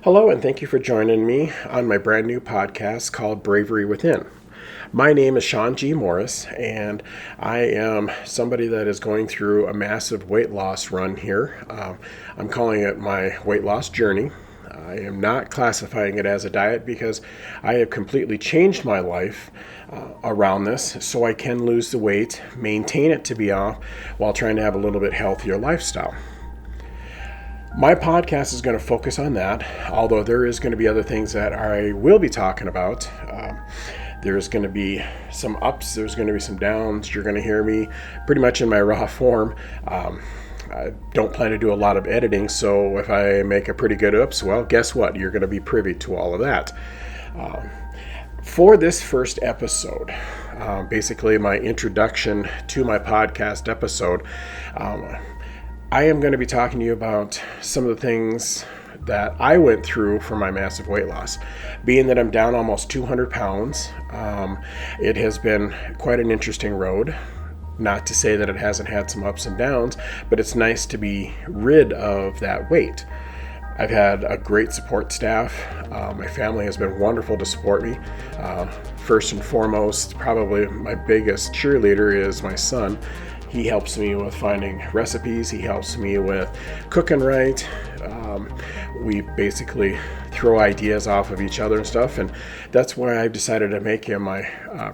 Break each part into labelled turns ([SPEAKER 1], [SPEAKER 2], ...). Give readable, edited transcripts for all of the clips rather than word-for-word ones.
[SPEAKER 1] Hello, and thank you for joining me on my brand new podcast called Bravery Within. My name is Sean G. Morris, and I am somebody that is going through a massive weight loss run here. I'm calling it my weight loss journey. I am not classifying it as a diet because I have completely changed my life around this so I can lose the weight, maintain it to be off, while trying to have a little bit healthier lifestyle. My podcast is going to focus on that, although there is going to be other things that I will be talking about. There's going to be some ups, there's going to be some downs. You're going to hear me pretty much in my raw form. I don't plan to do a lot of editing, so if I make a pretty good oops, well, guess what? You're going to be privy to all of that. For this first episode, basically my introduction to my podcast episode, I am going to be talking to you about some of the things that I went through for my massive weight loss. Being that I'm down almost 200 pounds, it has been quite an interesting road. Not to say that it hasn't had some ups and downs, but it's nice to be rid of that weight. I've had a great support staff. My family has been wonderful to support me. First and foremost, probably my biggest cheerleader is my son. He helps me with finding recipes. He helps me with cooking right. We basically throw ideas off of each other and stuff, and that's why I've decided to make him my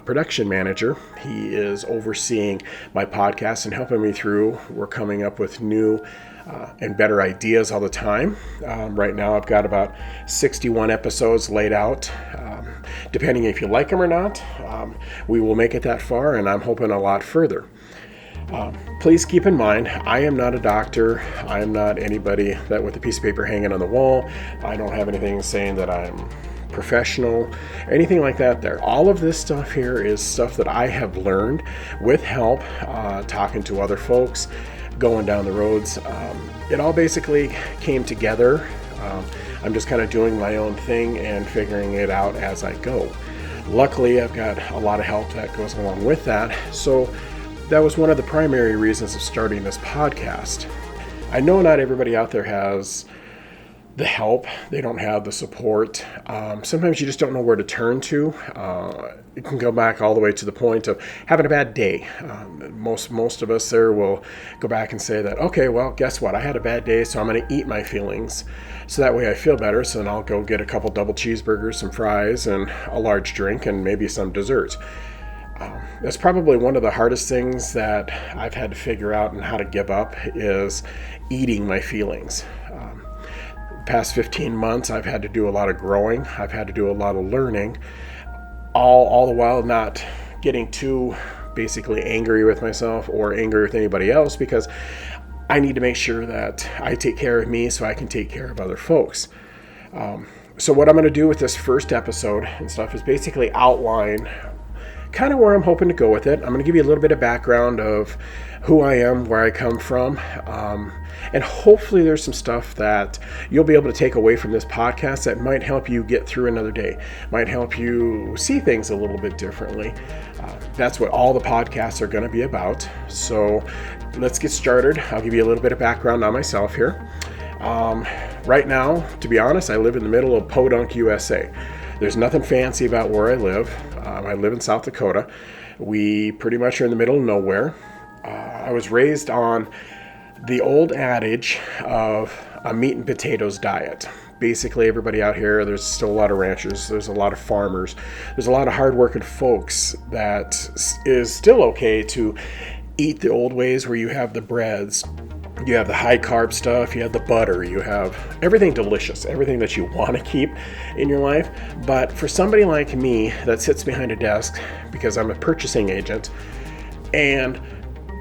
[SPEAKER 1] production manager. He is overseeing my podcast and helping me through. We're coming up with new and better ideas all the time. Right now I've got about 61 episodes laid out. Depending if you like them or not, we will make it that far, and I'm hoping a lot further. Please keep in mind, I am not a doctor. I am not anybody that with a piece of paper hanging on the wall. I don't have anything saying that I'm professional, anything like that there. All of this stuff here is stuff that I have learned with help, talking to other folks, going down the roads. It all basically came together. I'm just kind of doing my own thing and figuring it out as I go. Luckily, I've got a lot of help that goes along with that. So that was one of the primary reasons of starting this podcast. I know not everybody out there has the help. They don't have the support. Sometimes you just don't know where to turn to. It can go back all the way to the point of having a bad day. Most of us there will go back and say that, okay, well, guess what? I had a bad day, so I'm going to eat my feelings. So that way I feel better. So then I'll go get a couple double cheeseburgers, some fries, and a large drink, and maybe some dessert. That's probably one of the hardest things that I've had to figure out and how to give up is eating my feelings. Past 15 months, I've had to do a lot of growing. I've had to do a lot of learning, all the while not getting too basically angry with myself or angry with anybody else, because I need to make sure that I take care of me so I can take care of other folks. So what I'm going to do with this first episode and stuff is basically outline kind of where I'm hoping to go with it. I'm going to give you a little bit of background of who I am, where I come from, and hopefully there's some stuff that you'll be able to take away from this podcast that might help you get through another day, might help you see things a little bit differently. That's what all the podcasts are going to be about. So let's get started. I'll give you a little bit of background on myself here. Right now, to be honest, I live in the middle of Podunk, USA. There's nothing fancy about where I live. I live in South Dakota. We pretty much are in the middle of nowhere. I was raised on the old adage of a meat and potatoes diet. Basically, everybody out here, there's still a lot of ranchers, there's a lot of farmers, there's a lot of hardworking folks that is still okay to eat the old ways where you have the breads, you have the high carb stuff, you have the butter, you have everything delicious, everything that you want to keep in your life. But for somebody like me that sits behind a desk because I'm a purchasing agent and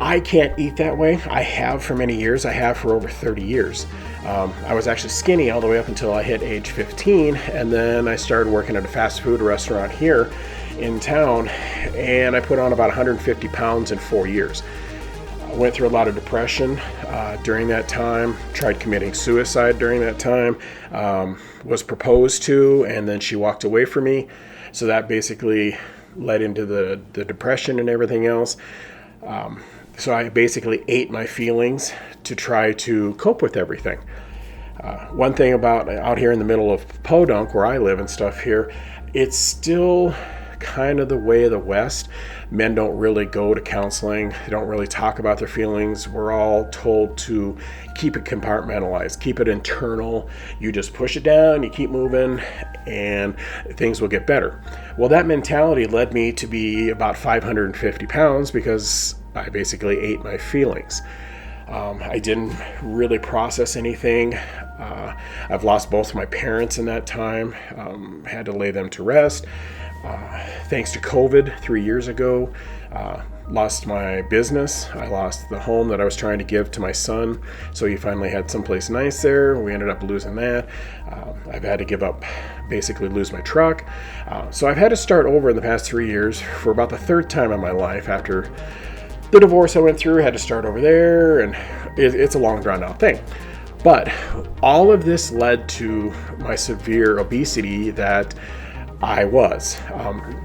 [SPEAKER 1] I can't eat that way. I have for many years. I have for over 30 years. I was actually skinny all the way up until I hit age 15, and then I started working at a fast food restaurant here in town, and I put on about 150 pounds in 4 years. I went through a lot of depression during that time, tried committing suicide during that time, was proposed to, and then she walked away from me. So that basically led into the depression and everything else. So I basically ate my feelings to try to cope with everything. One thing about out here in the middle of Podunk, where I live and stuff here, it's still kind of the way of the West. Men don't really go to counseling. They don't really talk about their feelings. We're all told to keep it compartmentalized, keep it internal. You just push it down, you keep moving, and things will get better. Well, that mentality led me to be about 550 pounds because I basically ate my feelings. I didn't really process anything. I've lost both my parents in that time, had to lay them to rest. Thanks to COVID 3 years ago, lost my business. I lost the home that I was trying to give to my son, so he finally had someplace nice there. We ended up losing that. I've had to lose my truck. So I've had to start over in the past 3 years for about the third time in my life. After the divorce I went through, had to start over there, and it's a long drawn out thing. But all of this led to my severe obesity that I was.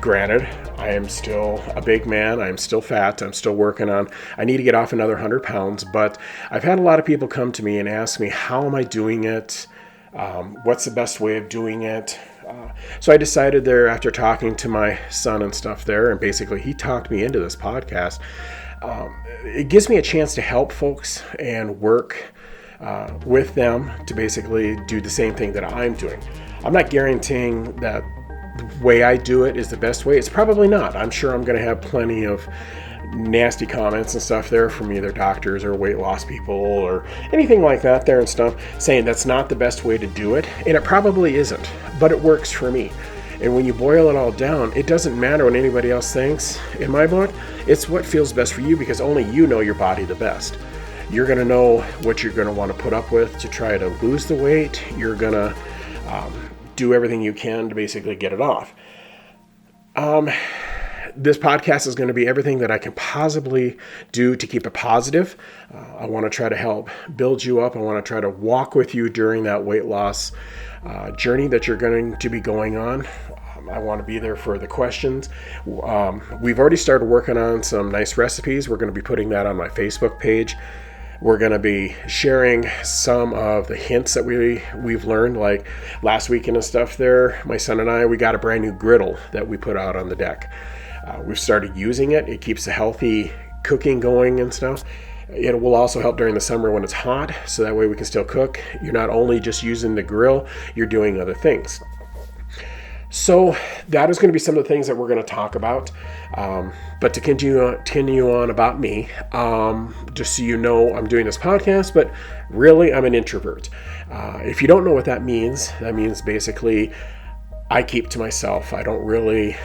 [SPEAKER 1] Granted, I am still a big man. I'm still fat. I'm still working on, I need to get off another 100 pounds, but I've had a lot of people come to me and ask me, how am I doing it? What's the best way of doing it? So I decided there, after talking to my son and stuff there, and basically he talked me into this podcast. It gives me a chance to help folks and work with them to basically do the same thing that I'm doing. I'm not guaranteeing that the way I do it is the best way. It's probably not. I'm sure I'm going to have plenty of nasty comments and stuff there from either doctors or weight loss people or anything like that there and stuff, saying that's not the best way to do it. And it probably isn't, but it works for me. And when you boil it all down, it doesn't matter what anybody else thinks. In my book, it's what feels best for you, because only you know your body the best. You're going to know what you're going to want to put up with to try to lose the weight. You're going to do everything you can to basically get it off. This podcast is going to be everything that I can possibly do to keep it positive. I want to try to help build you up. I want to try to walk with you during that weight loss journey that you're going to be going on. I want to be there for the questions. We've already started working on some nice recipes. We're going to be putting that on my Facebook page. We're going to be sharing some of the hints that we've learned, like last weekend and stuff there. My son and I, we got a brand new griddle that we put out on the deck. We've started using it. It keeps the healthy cooking going and stuff. It will also help during the summer when it's hot, so that way we can still cook. You're not only just using the grill, you're doing other things. So that is going to be some of the things that we're going to talk about. But to continue on about me, just so you know, I'm doing this podcast, but really I'm an introvert. If you don't know what that means basically I keep to myself. I don't really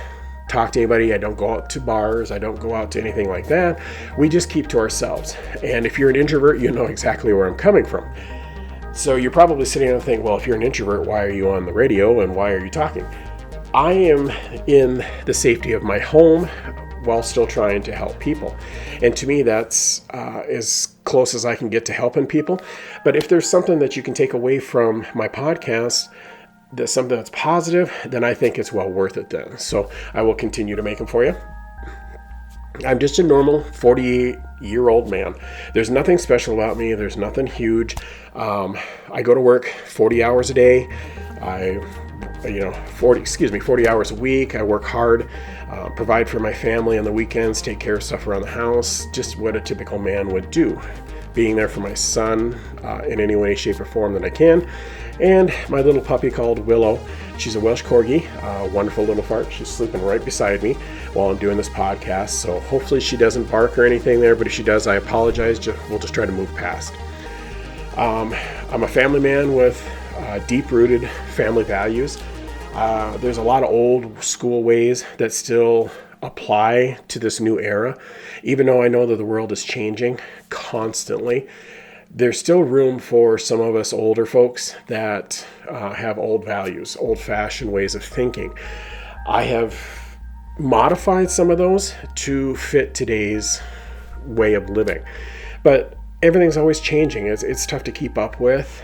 [SPEAKER 1] talk to anybody. I don't go out to bars. I don't go out to anything like that. We just keep to ourselves. And if you're an introvert, you know exactly where I'm coming from. So you're probably sitting and thinking, well, if you're an introvert, why are you on the radio and why are you talking? I am in the safety of my home while still trying to help people. And to me, that's as close as I can get to helping people. But if there's something that you can take away from my podcast, that's something that's positive, then I think it's well worth it then. So I will continue to make them for you. I'm just a normal 48-year-old man. There's nothing special about me. There's nothing huge. I go to work 40 hours a day. 40 hours a week. I work hard, provide for my family on the weekends, take care of stuff around the house, just what a typical man would do. Being there for my son in any way, shape, or form that I can. And my little puppy called Willow. She's a Welsh Corgi, a wonderful little fart. She's sleeping right beside me while I'm doing this podcast. So hopefully she doesn't bark or anything there, but if she does, I apologize. We'll just try to move past. I'm a family man with deep-rooted family values. There's a lot of old school ways that still apply to this new era. Even though I know that the world is changing constantly, there's still room for some of us older folks that have old values, old-fashioned ways of thinking. I have modified some of those to fit today's way of living. But everything's always changing. It's tough to keep up with.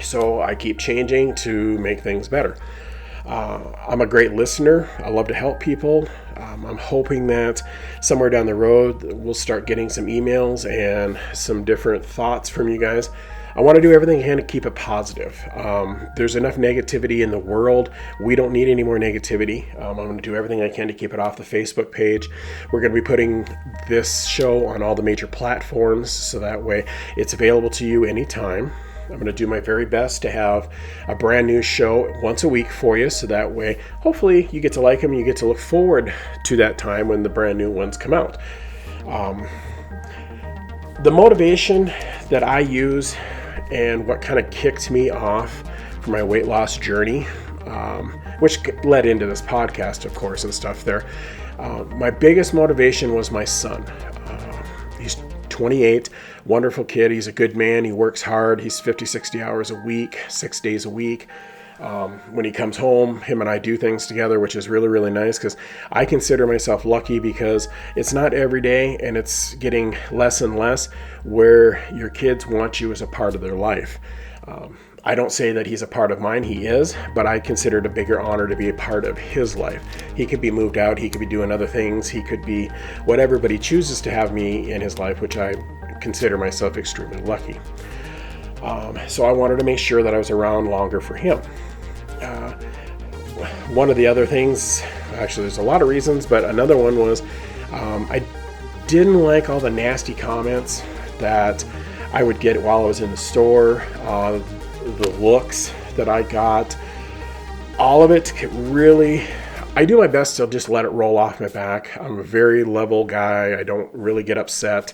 [SPEAKER 1] So I keep changing to make things better. I'm a great listener. I love to help people. I'm hoping that somewhere down the road we'll start getting some emails and some different thoughts from you guys I want to do everything I can to keep it positive. There's enough negativity in the world. We don't need any more negativity. I'm going to do everything I can to keep it off the Facebook page. We're going to be putting this show on all the major platforms, so that way it's available to you anytime. I'm going to do my very best to have a brand new show once a week for you, so that way hopefully you get to like them and you get to look forward to that time when the brand new ones come out. The motivation that I use and what kind of kicked me off for my weight loss journey, which led into this podcast, of course, and stuff there. My biggest motivation was my son. He's 28, wonderful kid. He's a good man. He works hard. He's 50, 60 hours a week, 6 days a week. When he comes home, him and I do things together, which is really, really nice, because I consider myself lucky, because it's not every day, and it's getting less and less where your kids want you as a part of their life. I don't say that he's a part of mine. He is, but I consider it a bigger honor to be a part of his life. He could be moved out. He could be doing other things. He could be whatever, but he chooses to have me in his life, which I consider myself extremely lucky. So I wanted to make sure that I was around longer for him. One of the other things, actually there's a lot of reasons, but another one was I didn't like all the nasty comments that I would get while I was in the store, the looks that I got, all of it really, I do my best to just let it roll off my back. I'm a very level guy. I don't really get upset.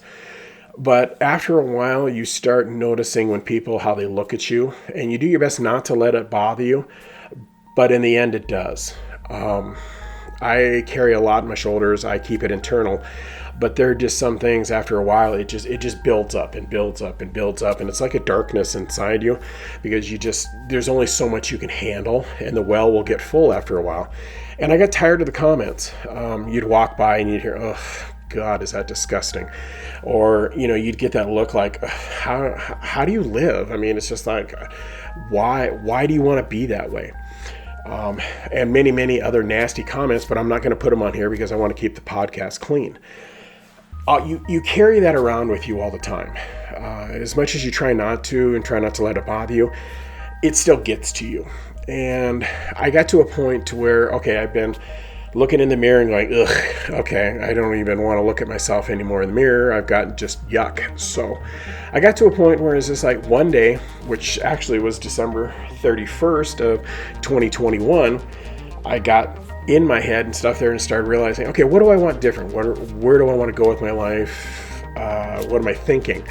[SPEAKER 1] But after a while, you start noticing when people, how they look at you, and you do your best not to let it bother you, but in the end it does. I carry a lot on my shoulders. I keep it internal, but there are just some things after a while, it just builds up and builds up and builds up, and it's like a darkness inside you, because there's only so much you can handle, and the well will get full after a while. And I got tired of the comments. You'd walk by and you'd hear, "Oh God, is that disgusting?" Or, you'd get that look like, how do you live? I mean, it's just like, why do you want to be that way? And many, many other nasty comments, but I'm not going to put them on here because I want to keep the podcast clean. You carry that around with you all the time. As much as you try not to let it bother you, it still gets to you. And I got to a point to where, okay, I've been looking in the mirror and going, ugh, okay, I don't even want to look at myself anymore in the mirror. I've got just yuck. So I got to a point where it's just like one day, which actually was December 31st of 2021, I got in my head and stuff there and started realizing, okay, what do I want different? Where do I want to go with my life? What am I thinking?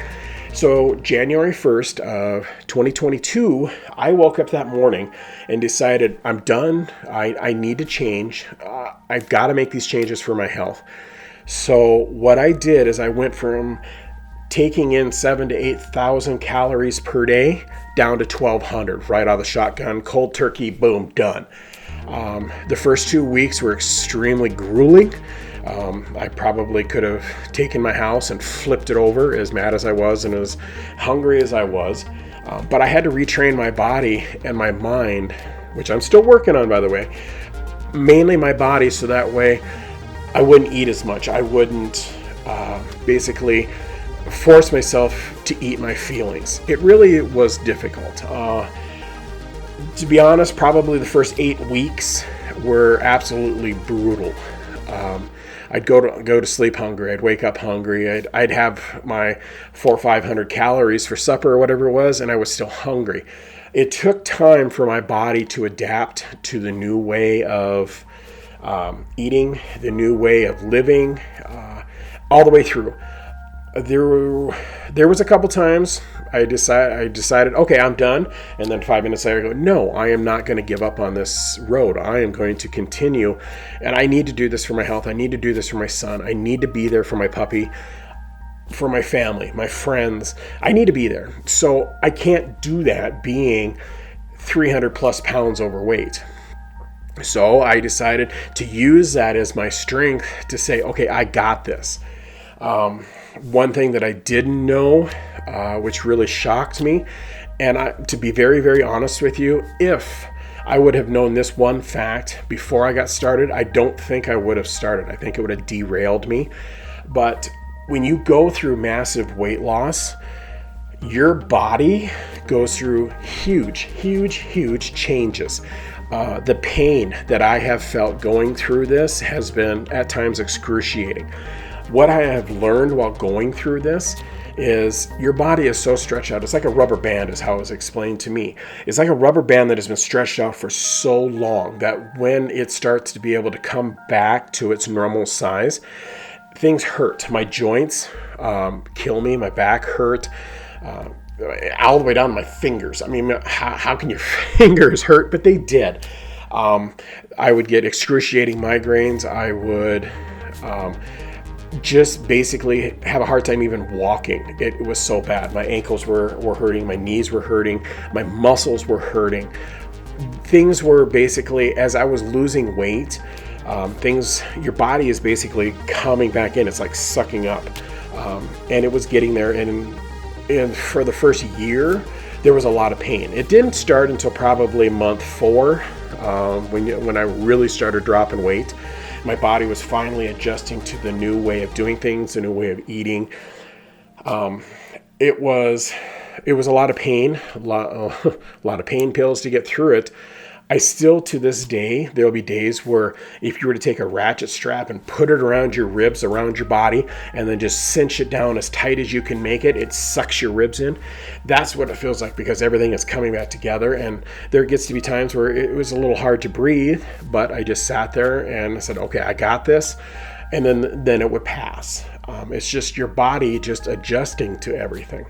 [SPEAKER 1] So January 1st of 2022, I woke up that morning and decided I'm done. I need to change. I've got to make these changes for my health. So what I did is I went from taking in 7,000 to 8,000 calories per day down to 1,200 right out of the shotgun, cold turkey, boom, done. The first 2 weeks were extremely grueling. I probably could have taken my house and flipped it over, as mad as I was and as hungry as I was. But I had to retrain my body and my mind, which I'm still working on, by the way, mainly my body, so that way I wouldn't eat as much. I wouldn't basically force myself to eat my feelings. It really was difficult. To be honest, probably the first 8 weeks were absolutely brutal. I'd go to sleep hungry. I'd wake up hungry. I'd have my 400 or 500 calories for supper or whatever it was, and I was still hungry. It took time for my body to adapt to the new way of eating, the new way of living, all the way through. There was a couple times I decided, okay, I'm done. And then 5 minutes later I go, no, I am not going to give up on this road. I am going to continue. And I need to do this for my health. I need to do this for my son. I need to be there for my puppy, for my family, my friends. I need to be there. So I can't do that being 300 plus pounds overweight. So I decided to use that as my strength to say, okay, I got this. One thing that I didn't know, which really shocked me, and to be very, very honest with you, if I would have known this one fact before I got started, I don't think I would have started. I think it would have derailed me. But when you go through massive weight loss, your body goes through huge changes. The pain that I have felt going through this has been at times excruciating. What I have learned while going through this is your body is so stretched out. It's like a rubber band is how it was explained to me. It's like a rubber band that has been stretched out for so long that when it starts to be able to come back to its normal size, things hurt. My joints kill me. My back hurt. All the way down to my fingers. I mean, how can your fingers hurt? But they did. I would get excruciating migraines. I would just basically have a hard time even walking. It was so bad. My ankles were hurting. My knees were hurting. My muscles were hurting. Things were basically, as I was losing weight, your body is basically coming back in. It's like sucking up. And it was getting there. And for the first year, there was a lot of pain. It didn't start until probably month 4, when I really started dropping weight. My body was finally adjusting to the new way of doing things, the new way of eating. It was a lot of pain, a lot of pain pills to get through it. I still, to this day, there'll be days where if you were to take a ratchet strap and put it around your ribs, around your body, and then just cinch it down as tight as you can make it, it sucks your ribs in. That's what it feels like, because everything is coming back together. And there gets to be times where it was a little hard to breathe, but I just sat there and I said, okay, I got this. And then it would pass. It's just your body just adjusting to everything.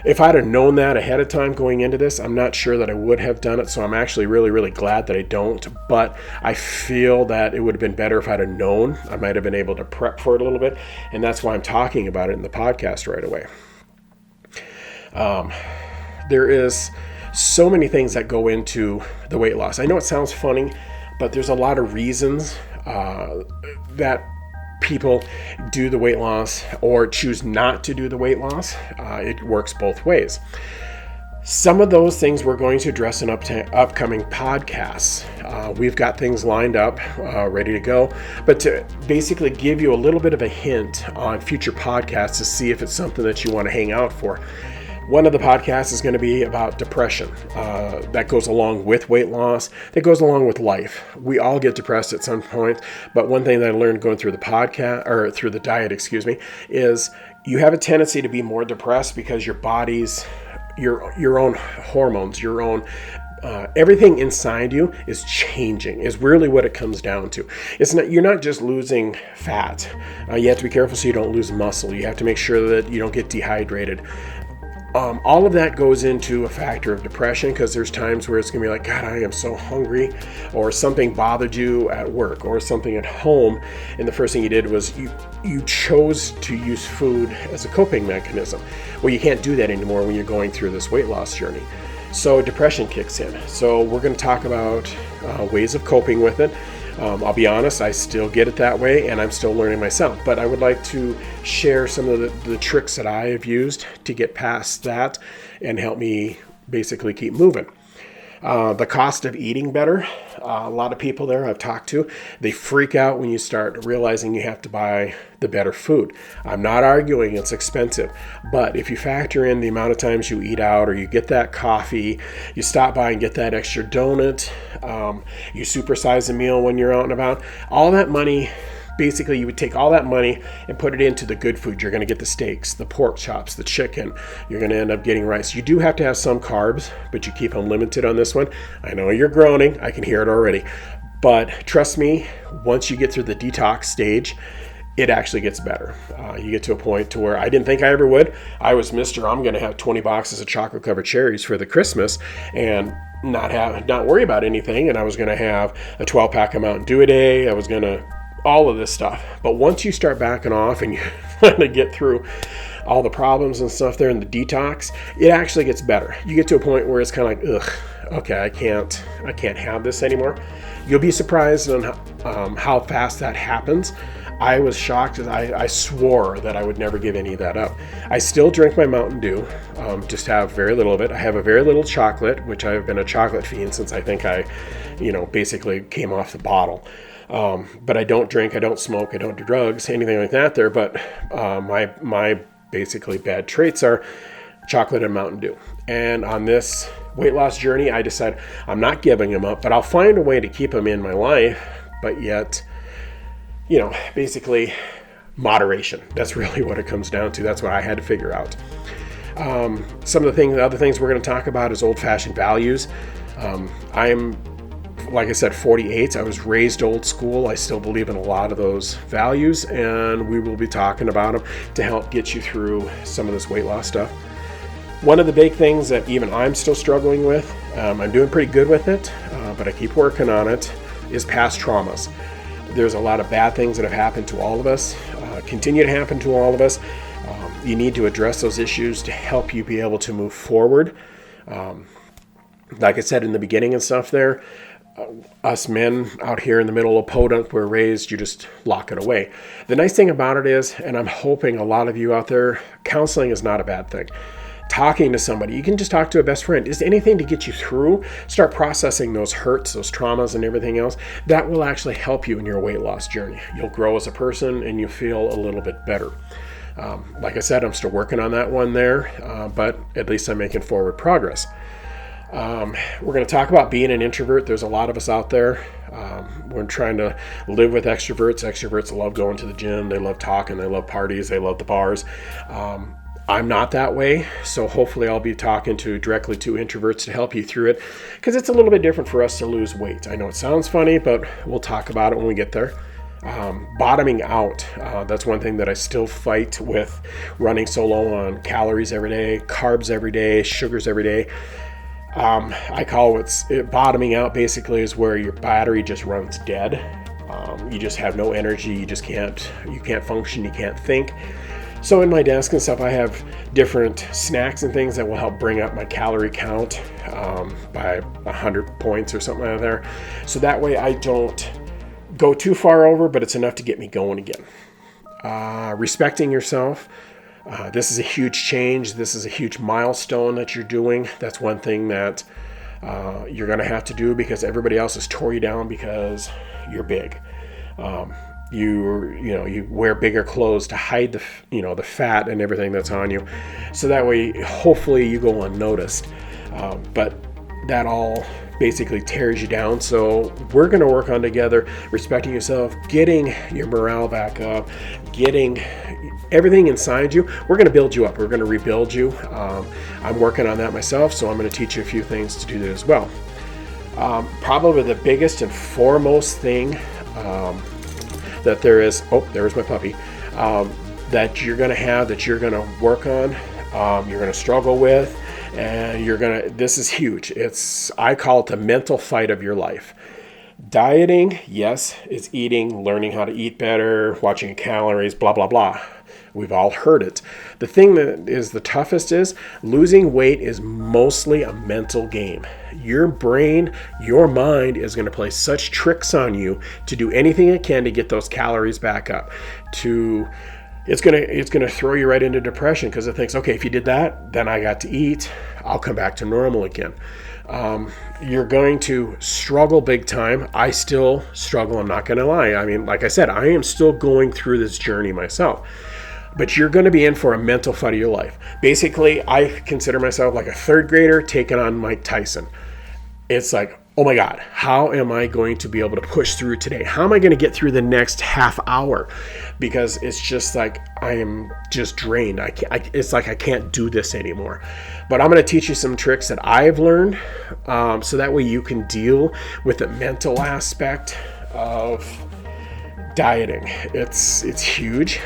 [SPEAKER 1] If I'd have known that ahead of time going into this, I'm not sure that I would have done it. So I'm actually really glad that I don't. But I feel that it would have been better if I'd have known. I might have been able to prep for it a little bit. And that's why I'm talking about it in the podcast right away. There is so many things that go into the weight loss. I know it sounds funny, but there's a lot of reasons that people do the weight loss or choose not to do the weight loss. It works both ways. Some of those things we're going to address in upcoming podcasts. We've got things lined up, ready to go. But to basically give you a little bit of a hint on future podcasts to see if it's something that you want to hang out for. One of the podcasts is going to be about depression. That goes along with weight loss. That goes along with life. We all get depressed at some point. But one thing that I learned going through the through the diet, is you have a tendency to be more depressed because your body's, your own hormones, your own everything inside you is changing, is really what it comes down to. You're not just losing fat. You have to be careful so you don't lose muscle. You have to make sure that you don't get dehydrated. All of that goes into a factor of depression, because there's times where it's going to be like, God, I am so hungry, or something bothered you at work or something at home, and the first thing you did was you chose to use food as a coping mechanism. Well, you can't do that anymore when you're going through this weight loss journey. So depression kicks in. So we're going to talk about ways of coping with it. I'll be honest, I still get it that way, and I'm still learning myself. But I would like to share some of the tricks that I have used to get past that and help me basically keep moving. The cost of eating better. A lot of people there I've talked to, they freak out when you start realizing you have to buy the better food. I'm not arguing it's expensive, but if you factor in the amount of times you eat out, or you get that coffee, you stop by and get that extra donut, you supersize a meal when you're out and about, all that money, basically you would take all that money and put it into the good food. You're going to get the steaks, the pork chops, the chicken. You're going to end up getting rice. You do have to have some carbs, but you keep them limited on this one. I know you're groaning. I can hear it already. But trust me, once you get through the detox stage, it actually gets better. You get to a point to where I didn't think I ever would. I was Mr. I'm going to have 20 boxes of chocolate covered cherries for the Christmas and not worry about anything. And I was going to have a 12-pack of Mountain Dew a day. I was going to all of this stuff. But once you start backing off and you kind of get through all the problems and stuff there in the detox, it actually gets better. You get to a point where it's kind of like, ugh, okay, I can't have this anymore. You'll be surprised on how fast that happens. I was shocked. I swore that I would never give any of that up. I still drink my Mountain Dew, just have very little of it. I have a very little chocolate, which I've been a chocolate fiend since I think I basically came off the bottle. But I don't drink, I don't smoke, I don't do drugs, anything like that there. But my basically bad traits are chocolate and Mountain Dew. And on this weight loss journey, I decided I'm not giving them up, but I'll find a way to keep them in my life, but yet, basically moderation. That's really what it comes down to. That's what I had to figure out. Some of the other things we're going to talk about is old-fashioned values. I'm, like I said, 48. I was raised old school. I still believe in a lot of those values, and we will be talking about them to help get you through some of this weight loss stuff. One of the big things that even I'm still struggling with, I'm doing pretty good with it, but I keep working on it, is past traumas. There's a lot of bad things that have happened to all of us, continue to happen to all of us. You need to address those issues to help you be able to move forward. Like I said in the beginning and stuff there, us men out here in the middle of podunk, we're raised, you just lock it away. The nice thing about it is, and I'm hoping a lot of you out there, counseling is not a bad thing. Talking to somebody, you can just talk to a best friend. Is anything to get you through? Start processing those hurts, those traumas, and everything else. That will actually help you in your weight loss journey. You'll grow as a person and you feel a little bit better. Like I said, I'm still working on that one there, but at least I'm making forward progress. We're going to talk about being an introvert. There's a lot of us out there. We're trying to live with extroverts. Extroverts love going to the gym. They love talking. They love parties. They love the bars. I'm not that way, so hopefully I'll be talking directly to introverts to help you through it, because it's a little bit different for us to lose weight. I know it sounds funny, but we'll talk about it when we get there. Bottoming out, that's one thing that I still fight with, running so low on calories every day, carbs every day, sugars every day. I call it bottoming out. Basically is where your battery just runs dead. You just have no energy. You can't function. You can't think. So in my desk and stuff, I have different snacks and things that will help bring up my calorie count by 100 points or something like that there. So that way I don't go too far over, but it's enough to get me going again. Respecting yourself. This is a huge change. This is a huge milestone that you're doing. That's one thing that you're going to have to do, because everybody else has tore you down because you're big. You wear bigger clothes to hide the fat and everything that's on you. So that way, hopefully you go unnoticed. But that all basically tears you down. So we're going to work on together, respecting yourself, getting your morale back up, getting everything inside you. We're going to build you up. We're going to rebuild you. I'm working on that myself, so I'm going to teach you a few things to do that as well. Probably the biggest and foremost thing that there is, there's my puppy, that you're going to have, that you're going to work on, you're going to struggle with, and this is huge. I call it the mental fight of your life. Dieting, yes, is eating, learning how to eat better, watching calories, blah, blah, blah. We've all heard it. The thing that is the toughest is losing weight is mostly a mental game. Your brain, your mind is going to play such tricks on you to do anything it can to get those calories back up. It's going to throw you right into depression, because it thinks, okay, if you did that, then I got to eat, I'll come back to normal again. You're going to struggle big time. I still struggle, I'm not going to lie. I mean, like I said, I am still going through this journey myself. But you're going to be in for a mental fight of your life. Basically, I consider myself like a third grader taking on Mike Tyson. It's like, oh my God, how am I going to be able to push through today? How am I going to get through the next half hour? Because it's just like I am just drained. It's like I can't do this anymore. But I'm going to teach you some tricks that I've learned, so that way you can deal with the mental aspect of dieting. It's huge,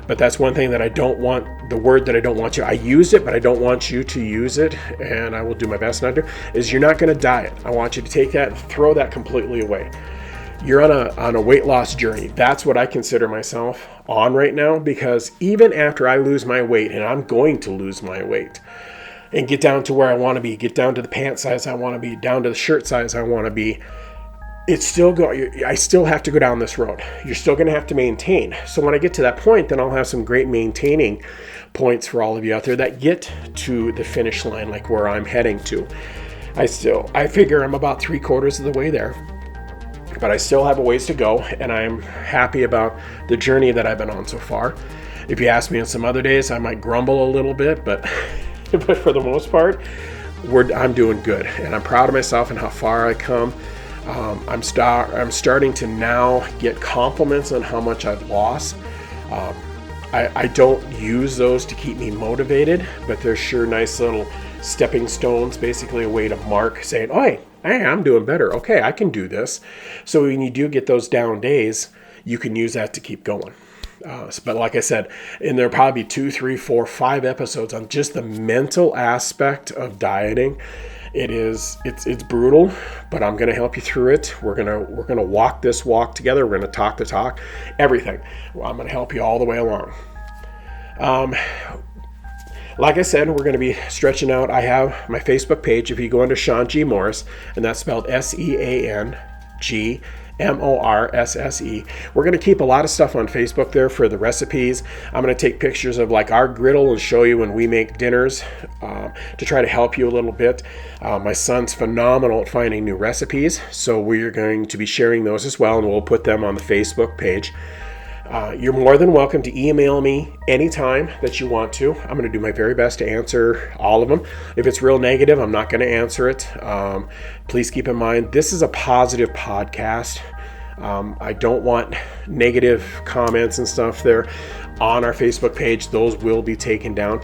[SPEAKER 1] but that's one thing that I don't want, the word that I don't want you, I used it, but I don't want you to use it, and I will do my best not to, is you're not going to diet. I want you to take that and throw that completely away. You're on a weight loss journey. That's what I consider myself on right now, because even after I lose my weight, and I'm going to lose my weight, and get down to where I want to be, get down to the pant size I want to be, down to the shirt size I want to be, I still have to go down this road. You're still going to have to maintain. So when I get to that point, then I'll have some great maintaining points for all of you out there that get to the finish line, like where I'm heading to. I figure I'm about 3/4 of the way there, but I still have a ways to go, and I'm happy about the journey that I've been on so far. If you ask me on some other days, I might grumble a little bit, but but for the most part, I'm doing good, and I'm proud of myself and how far I come. I'm starting to now get compliments on how much I've lost. I don't use those to keep me motivated, but they're sure nice little stepping stones, basically a way to mark saying, oh, hey, I'm doing better. Okay, I can do this. So when you do get those down days, you can use that to keep going. But like I said, and there'll probably be 2, 3, 4, 5 episodes on just the mental aspect of dieting. It's brutal, but I'm going to help you through it. We're going to walk this walk together. We're going to talk the talk, everything. I'm going to help you all the way along. Like I said, we're going to be stretching out. I have my Facebook page. If you go into Sean G. Morris, and that's spelled SeanGMorsse, we're going to keep a lot of stuff on Facebook there for the recipes. I'm going to take pictures of like our griddle and show you when we make dinners to try to help you a little bit. My son's phenomenal at finding new recipes, so we're going to be sharing those as well, and we'll put them on the Facebook page. You're more than welcome to email me anytime that you want to. I'm going to do my very best to answer all of them. If it's real negative, I'm not going to answer it. Please keep in mind, this is a positive podcast. I don't want negative comments and stuff there on our Facebook page. Those will be taken down.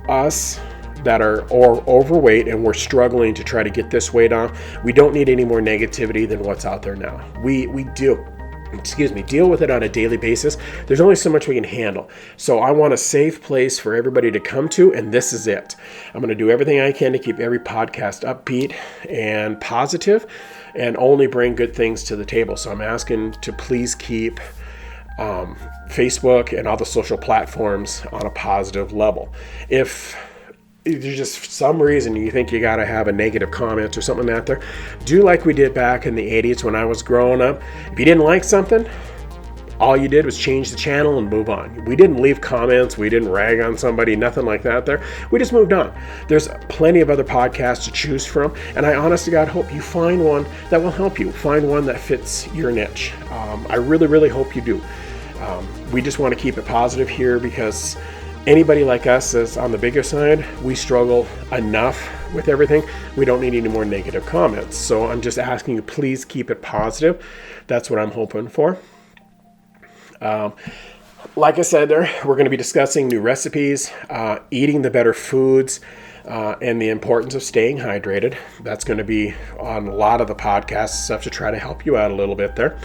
[SPEAKER 1] Us that are overweight and we're struggling to try to get this weight off, we don't need any more negativity than what's out there now. We deal with it on a daily basis. There's only so much we can handle. So I want a safe place for everybody to come to, and this is it. I'm going to do everything I can to keep every podcast upbeat and positive and only bring good things to the table. So I'm asking to please keep Facebook and all the social platforms on a positive level. If there's just some reason you think you got to have a negative comment or something out there, do like we did back in the 80s when I was growing up. If you didn't like something, all you did was change the channel and move on. We didn't leave comments. We didn't rag on somebody, nothing like that there. We just moved on. There's plenty of other podcasts to choose from, and I honest to God hope you find one that will help you. Find one that fits your niche. I really, really hope you do. We just want to keep it positive here because anybody like us is on the bigger side. We struggle enough with everything. We don't need any more negative comments. So I'm just asking you, please keep it positive. That's what I'm hoping for. Like I said there, we're going to be discussing new recipes, eating the better foods, and the importance of staying hydrated. That's going to be on a lot of the podcast stuff to try to help you out a little bit there.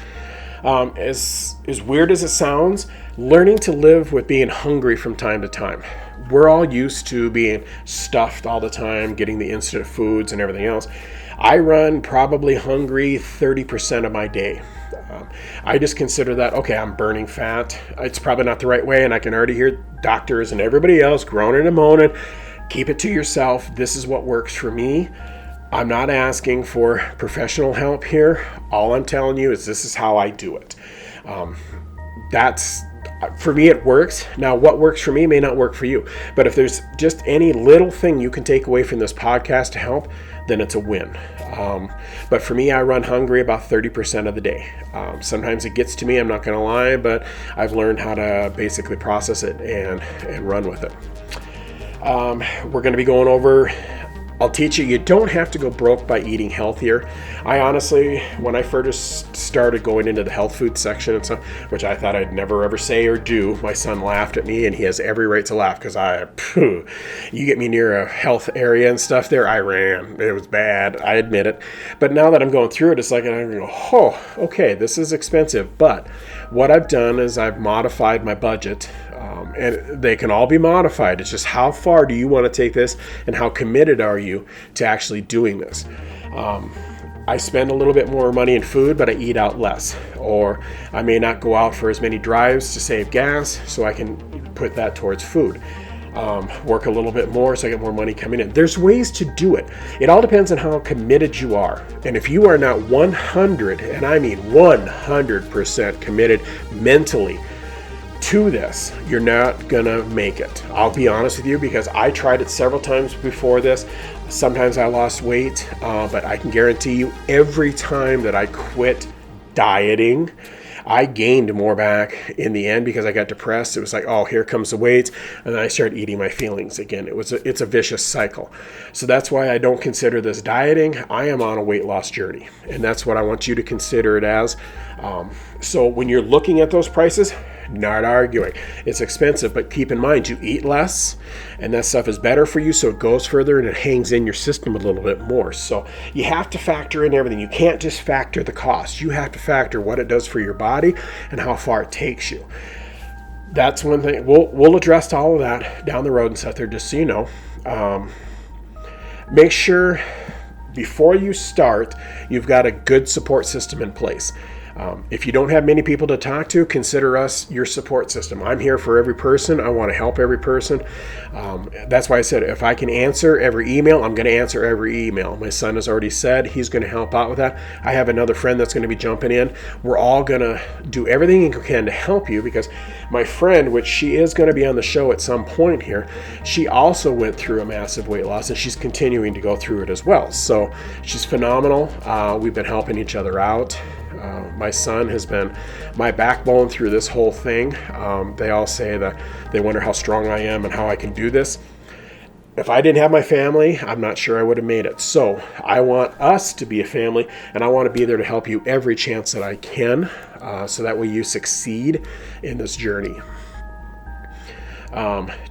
[SPEAKER 1] As weird as it sounds, learning to live with being hungry from time to time. We're all used to being stuffed all the time, getting the instant foods and everything else. I run probably hungry 30% of my day. I just consider that, okay, I'm burning fat. It's probably not the right way, and I can already hear doctors and everybody else groaning and moaning. Keep it to yourself. This is what works for me. I'm not asking for professional help here. All I'm telling you is this is how I do it. For me, it works. Now, what works for me may not work for you. But if there's just any little thing you can take away from this podcast to help, then it's a win. But for me, I run hungry about 30% of the day. Sometimes it gets to me, I'm not going to lie, but I've learned how to basically process it and run with it. We're going to be going over, I'll teach you don't have to go broke by eating healthier. I honestly, when I first started going into the health food section and stuff, which I thought I'd never ever say or do, my son laughed at me, and he has every right to laugh because you get me near a health area and stuff there, I ran. It was bad, I admit it. But now that I'm going through it, it's like, I go, oh, okay, this is expensive. But what I've done is I've modified my budget. And they can all be modified. It's just how far do you want to take this and how committed are you to actually doing this? I spend a little bit more money in food, but I eat out less. Or I may not go out for as many drives to save gas, so I can put that towards food. Work a little bit more so I get more money coming in. There's ways to do it. It all depends on how committed you are. And if you are not 100, and I mean 100% committed mentally to this, you're not gonna make it. I'll be honest with you, because I tried it several times before this. Sometimes I lost weight, but I can guarantee you every time that I quit dieting, I gained more back in the end because I got depressed. It was like, oh, here comes the weight. And then I started eating my feelings again. It's a vicious cycle. So that's why I don't consider this dieting. I am on a weight loss journey. And that's what I want you to consider it as. So when you're looking at those prices, not arguing. It's expensive, but keep in mind you eat less and that stuff is better for you, so it goes further and it hangs in your system a little bit more. So you have to factor in everything. You can't just factor the cost. You have to factor what it does for your body and how far it takes you. That's one thing. We'll address all of that down the road and stuff there, just so you know. Make sure before you start, you've got a good support system in place. If you don't have many people to talk to, consider us your support system. I'm here for every person. I want to help every person. That's why I said if I can answer every email, I'm going to answer every email. My son has already said he's going to help out with that. I have another friend that's going to be jumping in. We're all going to do everything we can to help you, because my friend, which she is going to be on the show at some point here, she also went through a massive weight loss and she's continuing to go through it as well. So she's phenomenal. We've been helping each other out. My son has been my backbone through this whole thing. They all say that they wonder how strong I am and how I can do this. If I didn't have my family, I'm not sure I would have made it. So I want us to be a family, and I want to be there to help you every chance that I can, so that way you succeed in this journey.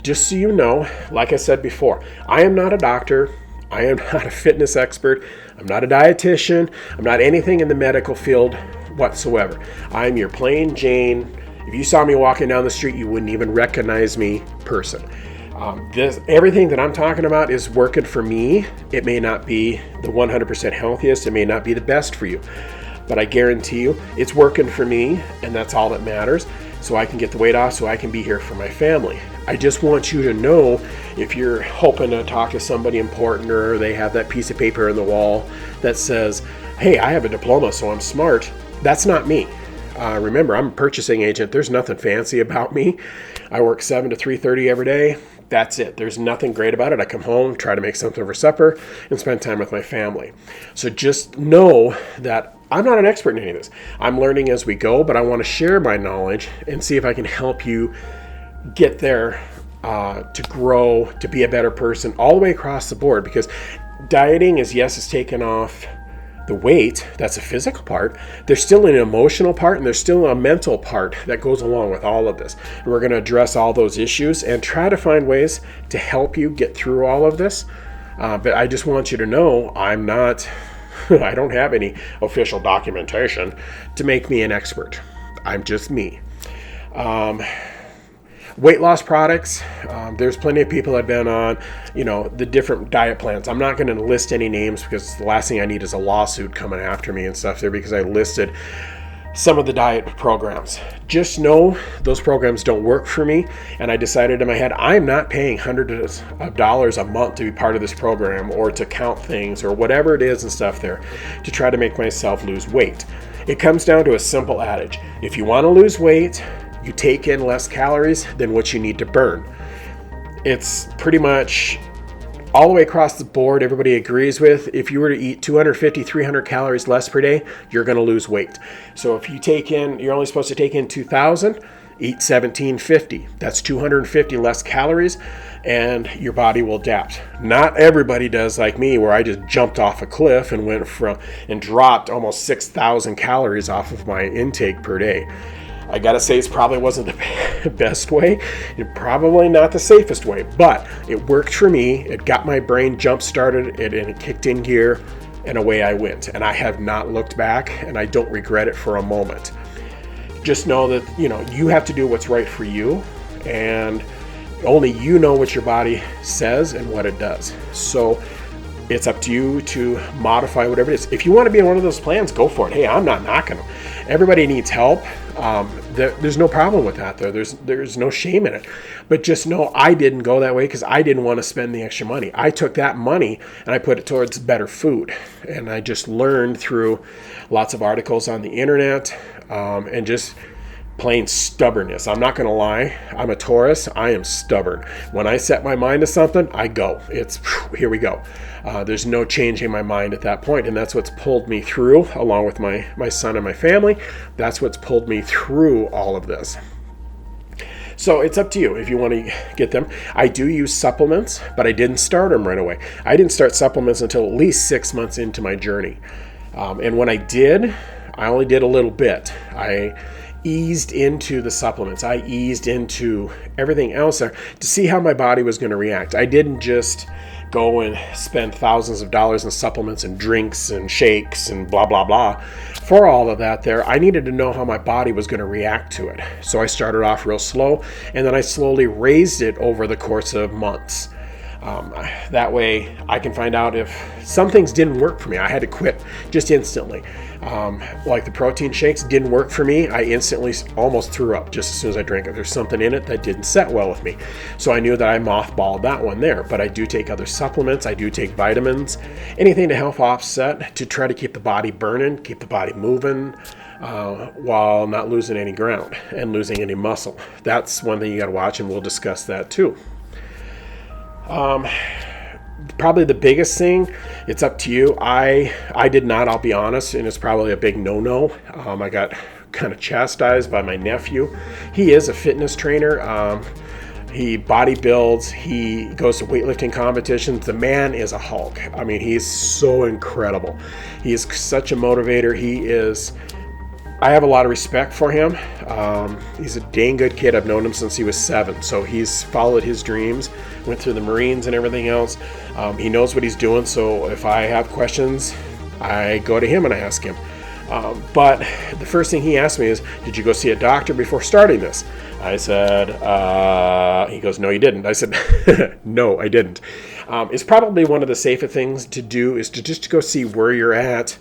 [SPEAKER 1] Just so you know, like I said before, I am not a doctor. I am not a fitness expert. I'm not a dietitian. I'm not anything in the medical field whatsoever. I'm your plain Jane. If you saw me walking down the street, you wouldn't even recognize me person. Everything that I'm talking about is working for me. It may not be the 100% healthiest. It may not be the best for you. But I guarantee you, it's working for me, and that's all that matters. So I can get the weight off, so I can be here for my family. I just want you to know, if you're hoping to talk to somebody important, or they have that piece of paper on the wall that says, hey, I have a diploma, so I'm smart. That's not me. Remember, I'm a purchasing agent. There's nothing fancy about me. I work 7 to 3:30 every day. That's it. There's nothing great about it. I come home, try to make something for supper, and spend time with my family. So just know that I'm not an expert in any of this. I'm learning as we go, but I want to share my knowledge and see if I can help you get there, to grow, to be a better person all the way across the board. Because dieting is, yes, it's taken off the weight. That's a physical part. There's still an emotional part, and there's still a mental part that goes along with all of this. And we're going to address all those issues and try to find ways to help you get through all of this. But I just want you to know I'm not... I don't have any official documentation to make me an expert. I'm just me. Weight loss products, there's plenty of people that have been on, the different diet plans. I'm not going to list any names, because the last thing I need is a lawsuit coming after me and stuff there, because I listed some of the diet programs. Just know those programs don't work for me, and I decided in my head, I'm not paying hundreds of dollars a month to be part of this program, or to count things, or whatever it is and stuff there, to try to make myself lose weight. It comes down to a simple adage. If you want to lose weight, you take in less calories than what you need to burn. It's pretty much all the way across the board, everybody agrees with. If you were to eat 250, 300 calories less per day, you're going to lose weight. So if you're only supposed to take in 2,000, eat 1,750. That's 250 less calories, and your body will adapt. Not everybody does like me, where I just jumped off a cliff and and dropped almost 6,000 calories off of my intake per day. I gotta say, it probably wasn't the best way, and probably not the safest way, but it worked for me. It got my brain jump started, and it kicked in gear, and away I went. And I have not looked back, and I don't regret it for a moment. Just know that, you have to do what's right for you, and only you know what your body says and what it does. So it's up to you to modify whatever it is. If you want to be in one of those plans, go for it. Hey, I'm not knocking them. Everybody needs help. There's no problem with that, though. There's no shame in it. But just know I didn't go that way because I didn't want to spend the extra money. I took that money and I put it towards better food. And I just learned through lots of articles on the internet, and just plain stubbornness. I'm not going to lie. I'm a Taurus. I am stubborn. When I set my mind to something, I go. Here we go. There's no changing my mind at that point. And that's what's pulled me through, along with my son and my family. That's what's pulled me through all of this. So it's up to you if you want to get them. I do use supplements, but I didn't start them right away. I didn't start supplements until at least 6 months into my journey. And when I did, I only did a little bit. I eased into the supplements. I eased into everything else there to see how my body was going to react. I didn't just go and spend thousands of dollars in supplements and drinks and shakes and blah, blah, blah. For all of that there, I needed to know how my body was going to react to it. So I started off real slow, and then I slowly raised it over the course of months. That way I can find out if some things didn't work for me. I had to quit just instantly. Like the protein shakes didn't work for me. I instantly almost threw up just as soon as I drank it. There's something in it that didn't set well with me. So I knew that I mothballed that one there. But I do take other supplements. I do take vitamins, anything to help offset, to try to keep the body burning, keep the body moving, while not losing any ground and losing any muscle. That's one thing you got to watch, and we'll discuss that too. Probably the biggest thing, it's up to you. I did not, I'll be honest, and it's probably a big no-no. I got kind of chastised by my nephew. He is a fitness trainer. He bodybuilds. He goes to weightlifting competitions. The man is a Hulk. I mean, he's so incredible. He is such a motivator. I have a lot of respect for him. He's a dang good kid. I've known him since he was 7. So he's followed his dreams, went through the Marines and everything else. He knows what he's doing. So if I have questions, I go to him and I ask him. But the first thing he asked me is, did you go see a doctor before starting this? I said, he goes, no, you didn't. I said, no, I didn't. It's probably one of the safer things to do is to just go see where you're at.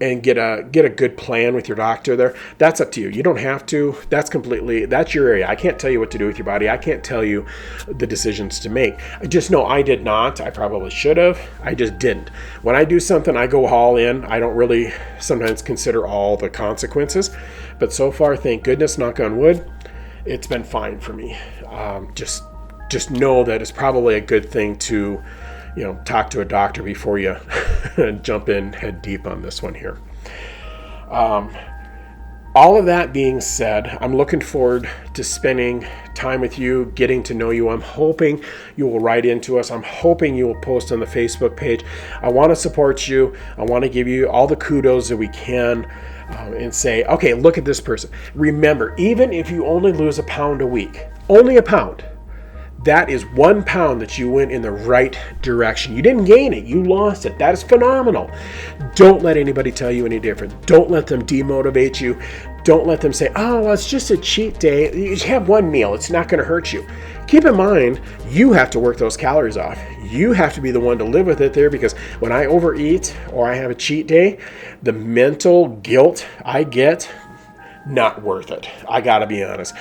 [SPEAKER 1] And get a good plan with your doctor there. That's up to you. You don't have to. That's your area. I can't tell you what to do with your body. I can't tell you the decisions to make. I just know I did not. I probably should have. I just didn't. When I do something, I go all in. I don't really sometimes consider all the consequences. But so far, thank goodness, knock on wood, it's been fine for me. Just know that it's probably a good thing to talk to a doctor before you jump in head deep on this one here. All of that being said, I'm looking forward to spending time with you, getting to know you. I'm hoping you will write into us. I'm hoping you will post on the Facebook page. I want to support you. I want to give you all the kudos that we can and say, okay, look at this person. Remember, even if you only lose a pound a week, only a pound, that is 1 pound that you went in the right direction. You didn't gain it. You lost it. That is phenomenal. Don't let anybody tell you any different. Don't let them demotivate you. Don't let them say, oh, well, it's just a cheat day. You have one meal. It's not going to hurt you. Keep in mind, you have to work those calories off. You have to be the one to live with it there, because when I overeat or I have a cheat day, the mental guilt I get, not worth it. I got to be honest.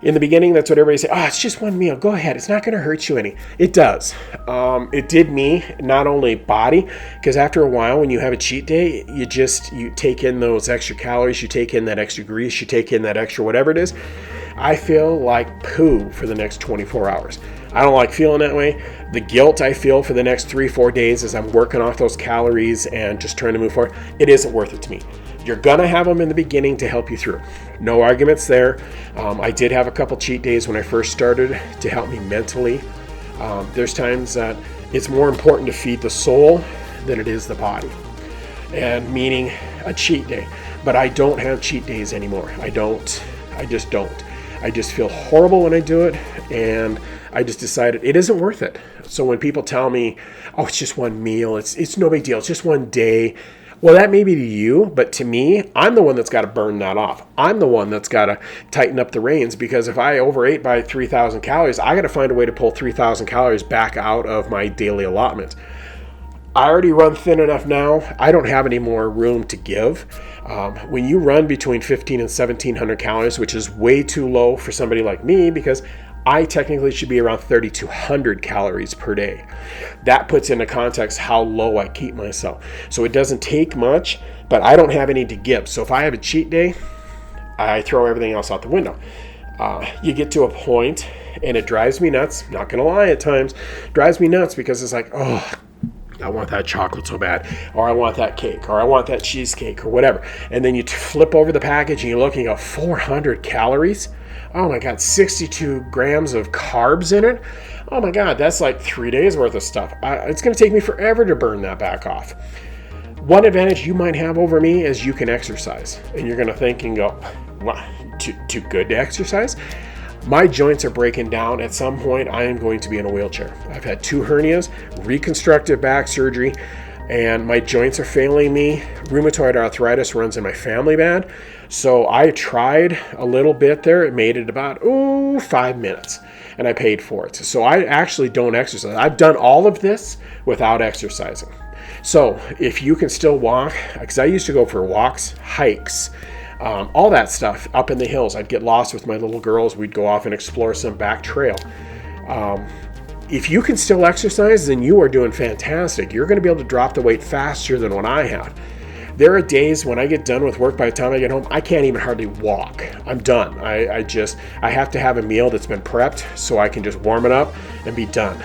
[SPEAKER 1] In the beginning, that's what everybody say. Oh, it's just one meal. Go ahead. It's not going to hurt you any. It does. It did me, not only body, because after a while, when you have a cheat day, you take in those extra calories, you take in that extra grease, you take in that extra whatever it is. I feel like poo for the next 24 hours. I don't like feeling that way. The guilt I feel for the next 3-4 days as I'm working off those calories and just trying to move forward, it isn't worth it to me. You're going to have them in the beginning to help you through. No arguments there. I did have a couple cheat days when I first started to help me mentally. There's times that it's more important to feed the soul than it is the body, and meaning a cheat day. But I don't have cheat days anymore. I just don't. I just feel horrible when I do it, and I just decided it isn't worth it. So when people tell me, oh, it's just one meal, it's no big deal, it's just one day. Well, that may be to you, but to me, I'm the one that's got to burn that off. I'm the one that's got to tighten up the reins, because if I overate by 3,000 calories, I got to find a way to pull 3,000 calories back out of my daily allotment. I already run thin enough now. I don't have any more room to give. When you run between 1,500 and 1,700 calories, which is way too low for somebody like me, because I technically should be around 3,200 calories per day. That puts into context how low I keep myself. So it doesn't take much, but I don't have any to give. So if I have a cheat day, I throw everything else out the window. You get to a point, and it drives me nuts. Not going to lie, at times, drives me nuts because it's like, oh, I want that chocolate so bad, or I want that cake, or I want that cheesecake, or whatever. And then you flip over the package and you look and you go, 400 calories? Oh my God, 62 grams of carbs in it? Oh my God, that's like 3 days worth of stuff. It's going to take me forever to burn that back off. One advantage you might have over me is you can exercise. And you're going to think and go, what, too good to exercise? My joints are breaking down. At some point, I am going to be in a wheelchair. I've had 2 hernias, reconstructive back surgery, and my joints are failing me. Rheumatoid arthritis runs in my family bad. So I tried a little bit there. It made it about, 5 minutes, and I paid for it. So I actually don't exercise. I've done all of this without exercising. So if you can still walk, because I used to go for walks, hikes, all that stuff up in the hills. I'd get lost with my little girls. We'd go off and explore some back trail. If you can still exercise, then you are doing fantastic. You're going to be able to drop the weight faster than what I have. There are days when I get done with work, by the time I get home, I can't even hardly walk. I'm done. I have to have a meal that's been prepped so I can just warm it up and be done.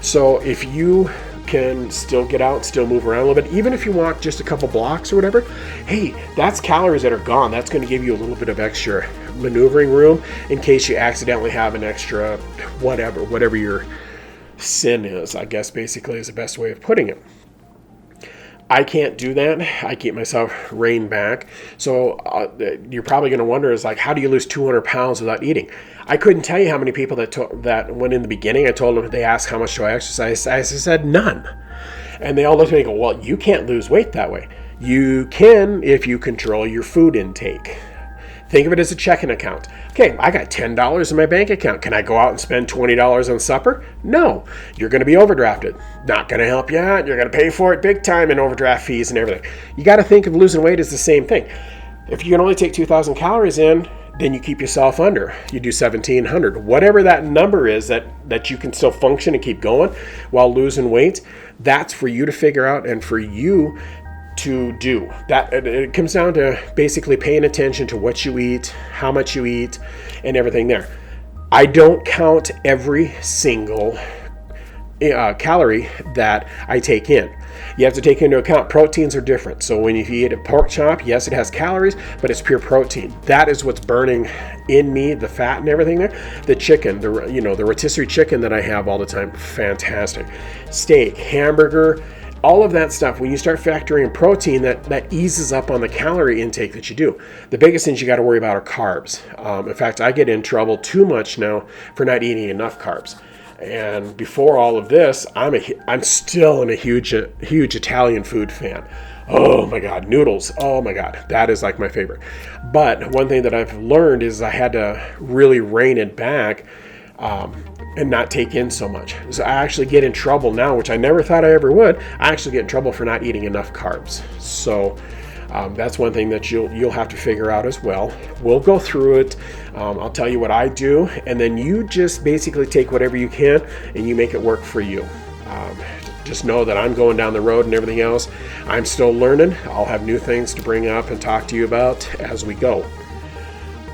[SPEAKER 1] So if you can still get out, still move around a little bit, even if you walk just a couple blocks or whatever, hey, that's calories that are gone. That's going to give you a little bit of extra maneuvering room in case you accidentally have an extra whatever your sin is, I guess basically is the best way of putting it. I can't do that. I keep myself reined back. So you're probably going to wonder is like, how do you lose 200 pounds without eating? I couldn't tell you how many people that when in the beginning I told them, they asked how much do I exercise, I said none. And they all looked at me and go, well, you can't lose weight that way. You can if you control your food intake. Think of it as a checking account. Okay, I got $10 in my bank account. Can I go out and spend $20 on supper? No. You're going to be overdrafted. Not going to help you out. You're going to pay for it big time in overdraft fees and everything. You got to think of losing weight as the same thing. If you can only take 2,000 calories in, then you keep yourself under. You do 1,700. Whatever that number is that you can still function and keep going while losing weight, that's for you to figure out and for you to do. That it comes down to basically paying attention to what you eat, how much you eat, and everything there. I don't count every single calorie that I take in. You have to take into account proteins are different. So when you eat a pork chop, yes, it has calories, but it's pure protein. That is what's burning in me, the fat and everything there. The chicken, the rotisserie chicken that I have all the time, fantastic. Steak, hamburger, all of that stuff, when you start factoring in protein, that eases up on the calorie intake that you do. The biggest things you got to worry about are carbs. In fact, I get in trouble too much now for not eating enough carbs. And before all of this, I'm still a huge Italian food fan. Oh my God, noodles. Oh my God, that is like my favorite. But one thing that I've learned is I had to really rein it back and not take in so much. So I actually get in trouble now, which I never thought I ever would. I actually get in trouble for not eating enough carbs. So that's one thing that you'll have to figure out as well. We'll go through it. I'll tell you what I do, and then you just basically take whatever you can and you make it work for you. Just know that I'm going down the road and everything else. I'm still learning. I'll have new things to bring up and talk to you about as we go.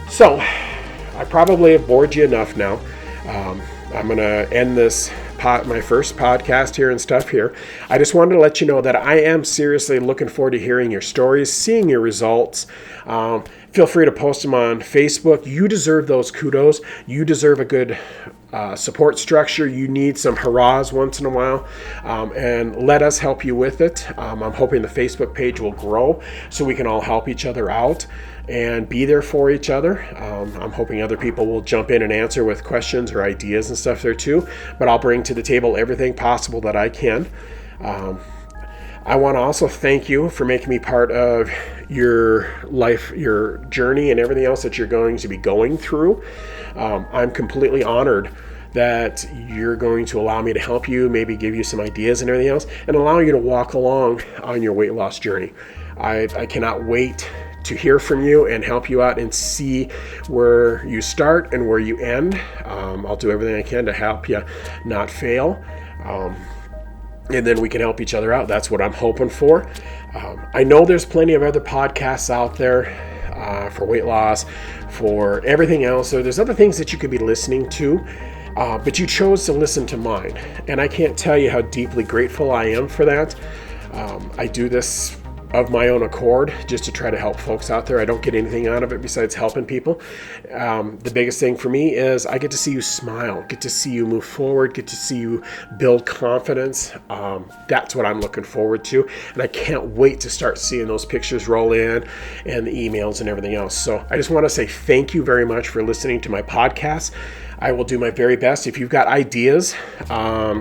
[SPEAKER 1] So I probably have bored you enough now. I'm going to end this my first podcast here and stuff here. I just wanted to let you know that I am seriously looking forward to hearing your stories, seeing your results. Feel free to post them on Facebook. You deserve those kudos. You deserve a good support structure. You need some hurrahs once in a while, and let us help you with it. I'm hoping the Facebook page will grow so we can all help each other out and be there for each other. I'm hoping other people will jump in and answer with questions or ideas and stuff there too, but I'll bring to the table everything possible that I can. I want to also thank you for making me part of your life, your journey, and everything else that you're going to be going through. I'm completely honored that you're going to allow me to help you, maybe give you some ideas and everything else, and allow you to walk along on your weight loss journey. I cannot wait to hear from you and help you out and see where you start and where you end. I'll do everything I can to help you not fail. And then we can help each other out. That's what I'm hoping for. I know there's plenty of other podcasts out there. for weight loss, for everything else. So there's other things that you could be listening to, but you chose to listen to mine. And I can't tell you how deeply grateful I am for that. I do this of my own accord just to try to help folks out there. I don't get anything out of it besides helping people. The biggest thing for me is I get to see you smile, get to see you move forward, get to see you build confidence. That's what I'm looking forward to. And I can't wait to start seeing those pictures roll in and the emails and everything else. So I just want to say thank you very much for listening to my podcast. I will do my very best. If you've got ideas,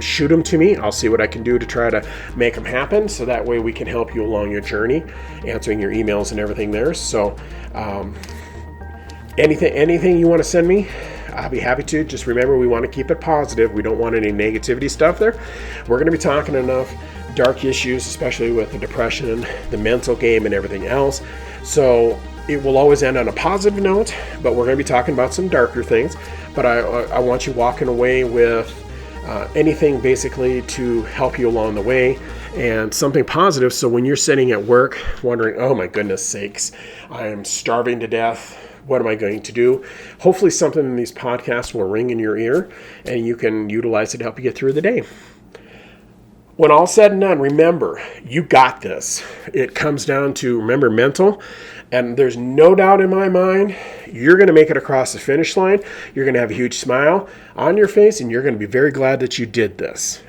[SPEAKER 1] shoot them to me. I'll see what I can do to try to make them happen. So that way we can help you along your journey, answering your emails and everything there. So anything you want to send me, I'll be happy to. Just remember, we want to keep it positive. We don't want any negativity stuff there. We're going to be talking enough dark issues, especially with the depression, the mental game, and everything else. So it will always end on a positive note, but we're going to be talking about some darker things. But I want you walking away with anything basically to help you along the way and something positive. So when you're sitting at work wondering, oh my goodness sakes, I am starving to death, what am I going to do? Hopefully something in these podcasts will ring in your ear and you can utilize it to help you get through the day. When all said and done, remember, you got this. It comes down to, remember, mental. And there's no doubt in my mind, you're going to make it across the finish line. You're going to have a huge smile on your face, and you're going to be very glad that you did this.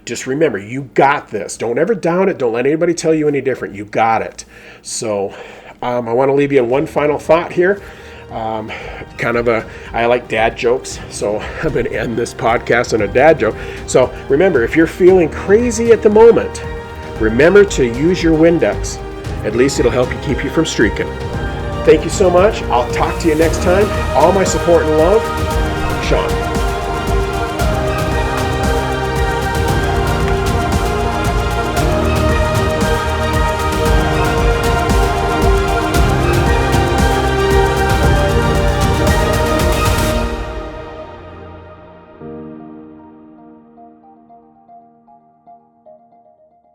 [SPEAKER 1] Just remember, you got this. Don't ever doubt it. Don't let anybody tell you any different. You got it. So I want to leave you in one final thought here. I like dad jokes, so I'm going to end this podcast on a dad joke. So remember, if you're feeling crazy at the moment, remember to use your Windex. At least it'll help you keep you from streaking. Thank you so much. I'll talk to you next time. All my support and love, Sean.